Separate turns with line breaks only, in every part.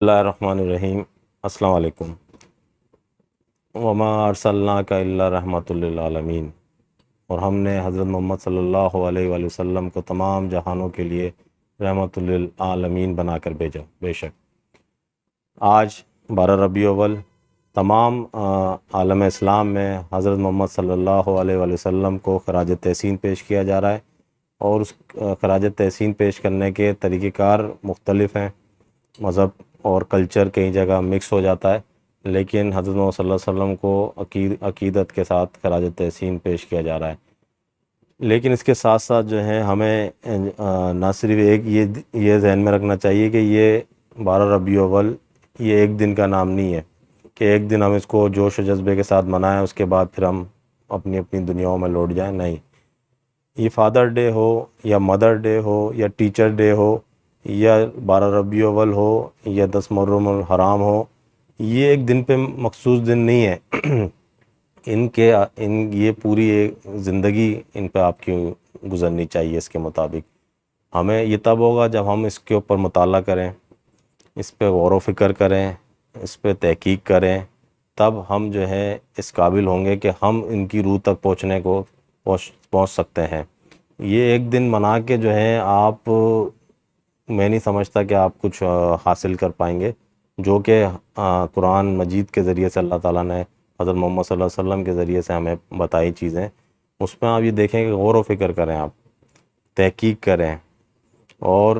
اللہ الرحمن الرحیم۔ السلام علیکم۔ وما ارسلناک الا رحمۃ للعالمین، اور ہم نے حضرت محمد صلی اللہ علیہ وآلہ وسلم کو تمام جہانوں کے لیے رحمۃ للعالمین بنا کر بھیجا۔ بے شک آج 12 ربیع الاول تمام عالم اسلام میں حضرت محمد صلی اللہ علیہ وآلہ وسلم کو خراج تحسین پیش کیا جا رہا ہے، اور اس خراج تحسین پیش کرنے کے طریقہ کار مختلف ہیں۔ مذہب اور کلچر کئی جگہ مکس ہو جاتا ہے، لیکن حضرت محمد صلی اللہ علیہ وسلم کو عقیدت کے ساتھ خراج تحسین پیش کیا جا رہا ہے۔ لیکن اس کے ساتھ ساتھ جو ہے ہمیں نہ صرف یہ ذہن میں رکھنا چاہیے کہ یہ 12 ربیع الاول یہ ایک دن کا نام نہیں ہے کہ ایک دن ہم اس کو جوش و جذبے کے ساتھ منائیں، اس کے بعد پھر ہم اپنی اپنی دنیاؤں میں لوٹ جائیں۔ نہیں، یہ فادر ڈے ہو یا مدر ڈے ہو یا ٹیچر ڈے ہو یا 12 ربیع الاول ہو یا 10 محرم الحرام ہو، یہ ایک دن پہ مخصوص دن نہیں ہے۔ یہ پوری ایک زندگی ان پہ آپ کی گزرنی چاہیے۔ اس کے مطابق ہمیں یہ تب ہوگا جب ہم اس کے اوپر مطالعہ کریں، اس پہ غور و فکر کریں، اس پہ تحقیق کریں، تب ہم جو ہے اس قابل ہوں گے کہ ہم ان کی روح تک پہنچ سکتے ہیں۔ یہ ایک دن منا کے جو ہے میں نہیں سمجھتا کہ آپ کچھ حاصل کر پائیں گے، جو کہ قرآن مجید کے ذریعے سے اللہ تعالیٰ نے حضرت محمد صلی اللہ علیہ وسلم کے ذریعے سے ہمیں بتائی چیزیں، اس میں آپ یہ دیکھیں کہ غور و فکر کریں، آپ تحقیق کریں اور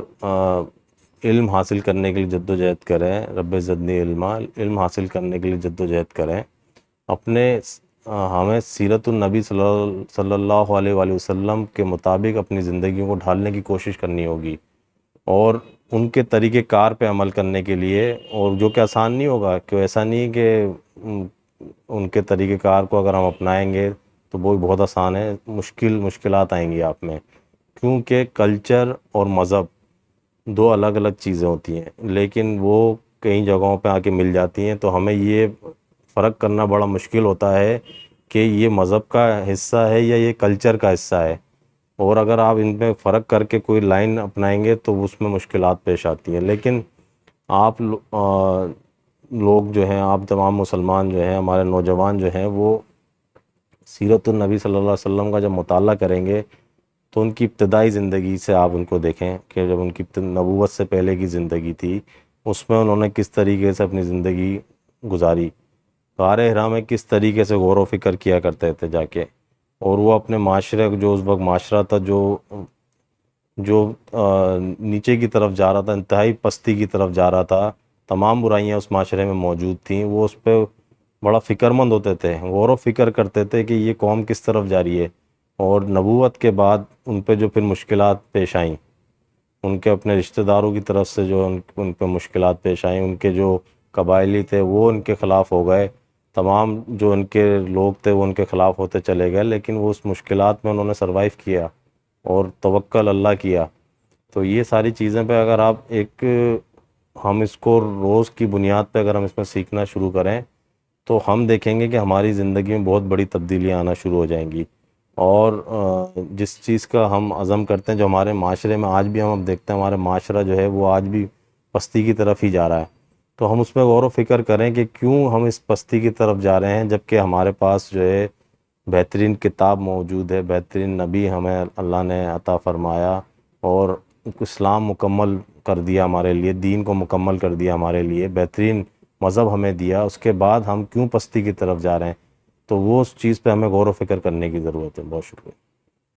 علم حاصل کرنے کے لیے جد و جہد کریں۔ رب زدنی علما، علم حاصل کرنے کے لیے جد و جہد کریں۔ ہمیں سیرت النبی صلی اللہ علیہ وآلہ وسلم کے مطابق اپنی زندگیوں کو ڈھالنے کی کوشش کرنی ہوگی، اور ان کے طریقہ کار پہ عمل کرنے کے لیے، اور جو کہ آسان نہیں ہوگا، کہ ایسا نہیں کہ ان کے طریقہ کار کو اگر ہم اپنائیں گے تو وہ بہت آسان ہے، مشکلات آئیں گی آپ میں، کیونکہ کلچر اور مذہب دو الگ الگ چیزیں ہوتی ہیں، لیکن وہ کئی جگہوں پہ آ کے مل جاتی ہیں۔ تو ہمیں یہ فرق کرنا بڑا مشکل ہوتا ہے کہ یہ مذہب کا حصہ ہے یا یہ کلچر کا حصہ ہے، اور اگر آپ ان میں فرق کر کے کوئی لائن اپنائیں گے تو اس میں مشکلات پیش آتی ہیں۔ لیکن آپ لوگ جو ہیں، آپ تمام مسلمان جو ہیں، ہمارے نوجوان جو ہیں، وہ سیرت النبی صلی اللہ علیہ وسلم کا جب مطالعہ کریں گے تو ان کی ابتدائی زندگی سے آپ ان کو دیکھیں کہ جب ان کی نبوت سے پہلے کی زندگی تھی، اس میں انہوں نے کس طریقے سے اپنی زندگی گزاری، غار حرا میں کس طریقے سے غور و فکر کیا کرتے تھے جا کے، اور وہ اپنے معاشرے جو اس وقت معاشرہ تھا جو نیچے کی طرف جا رہا تھا، انتہائی پستی کی طرف جا رہا تھا، تمام برائیاں اس معاشرے میں موجود تھیں، وہ اس پہ بڑا فکر مند ہوتے تھے، غور و فکر کرتے تھے کہ یہ قوم کس طرف جا رہی ہے۔ اور نبوت کے بعد ان پہ جو پھر مشکلات پیش آئیں، ان کے اپنے رشتہ داروں کی طرف سے جو ان پہ مشکلات پیش آئیں، ان کے جو قبائلی تھے وہ ان کے خلاف ہو گئے، تمام جو ان کے لوگ تھے وہ ان کے خلاف ہوتے چلے گئے، لیکن وہ اس مشکلات میں انہوں نے سروائیو کیا اور توکل اللہ کیا۔ تو یہ ساری چیزیں پہ اگر ہم اس کو روز کی بنیاد پہ اگر ہم اس میں سیکھنا شروع کریں تو ہم دیکھیں گے کہ ہماری زندگی میں بہت بڑی تبدیلیاں آنا شروع ہو جائیں گی، اور جس چیز کا ہم عزم کرتے ہیں، جو ہمارے معاشرے میں آج بھی ہم دیکھتے ہیں، ہمارا معاشرہ جو ہے وہ آج بھی پستی کی طرف ہی جا رہا ہے، تو ہم اس میں غور و فکر کریں کہ کیوں ہم اس پستی کی طرف جا رہے ہیں، جبکہ ہمارے پاس جو ہے بہترین کتاب موجود ہے، بہترین نبی ہمیں اللہ نے عطا فرمایا، اور اسلام مکمل کر دیا ہمارے لیے، دین کو مکمل کر دیا ہمارے لیے، بہترین مذہب ہمیں دیا، اس کے بعد ہم کیوں پستی کی طرف جا رہے ہیں؟ تو وہ اس چیز پہ ہمیں غور و فکر کرنے کی ضرورت ہے۔ بہت شکریہ۔